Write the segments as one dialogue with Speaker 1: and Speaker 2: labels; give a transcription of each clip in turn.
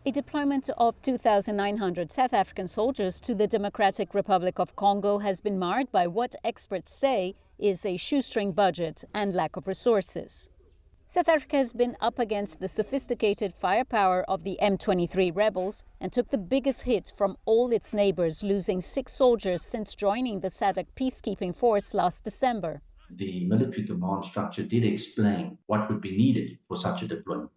Speaker 1: A deployment of 2,900 South African soldiers to the Democratic Republic of Congo has been marred by what experts say is a shoestring budget and lack of resources. South Africa has been up against the sophisticated firepower of the M23 rebels and took the biggest hit from all its neighbors, losing 6 soldiers since joining the SADC peacekeeping force last December.
Speaker 2: The military command structure did explain what would be needed for such a deployment,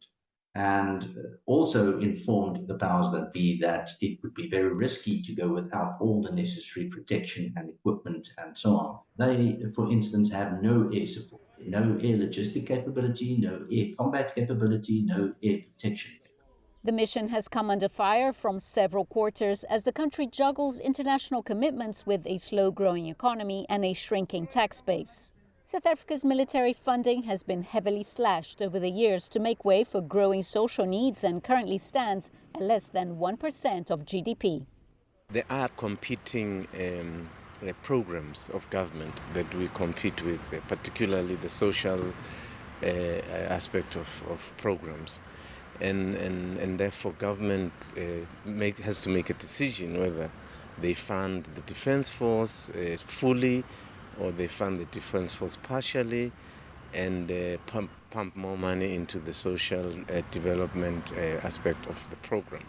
Speaker 2: and also informed the powers that be that it would be very risky to go without all the necessary protection and equipment and so on. They, for instance, have no air support, no air logistic capability, no air combat capability, no air protection.
Speaker 1: The mission has come under fire from several quarters as the country juggles international commitments with a slow-growing economy and a shrinking tax base. South Africa's military funding has been heavily slashed over the years to make way for growing social needs and currently stands at less than 1% of GDP.
Speaker 3: There are competing programs of government that we compete with, particularly the social aspect of programs. And therefore government has to make a decision whether they fund the defense force fully, or they fund the defense force partially, and pump more money into the social development aspect of the program.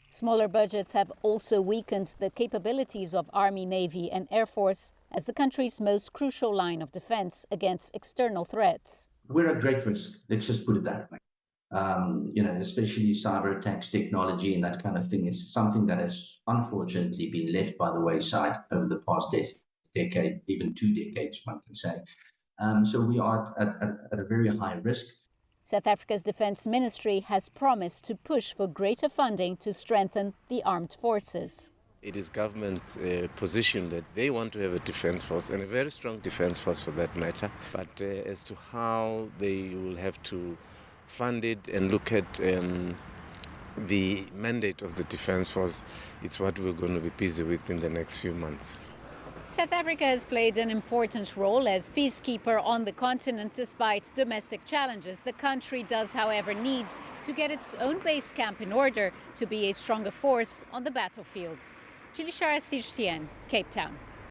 Speaker 1: Smaller budgets have also weakened the capabilities of Army, Navy and Air Force as the country's most crucial line of defense against external threats.
Speaker 2: We're at great risk, let's just put it that way. Especially cyber attacks, technology and that kind of thing is something that has unfortunately been left by the wayside over the past decade, even 2 decades, one can say. So we are at a very high risk.
Speaker 1: South Africa's Defence Ministry has promised to push for greater funding to strengthen the armed forces.
Speaker 3: It is government's position that they want to have a defence force, and a very strong defence force for that matter. But as to how they will have to fund it and look at the mandate of the defence force, it's what we're going to be busy with in the next few months.
Speaker 1: South Africa has played an important role as peacekeeper on the continent despite domestic challenges. The country does, however, need to get its own base camp in order to be a stronger force on the battlefield. Chilishara, CGTN, Cape Town.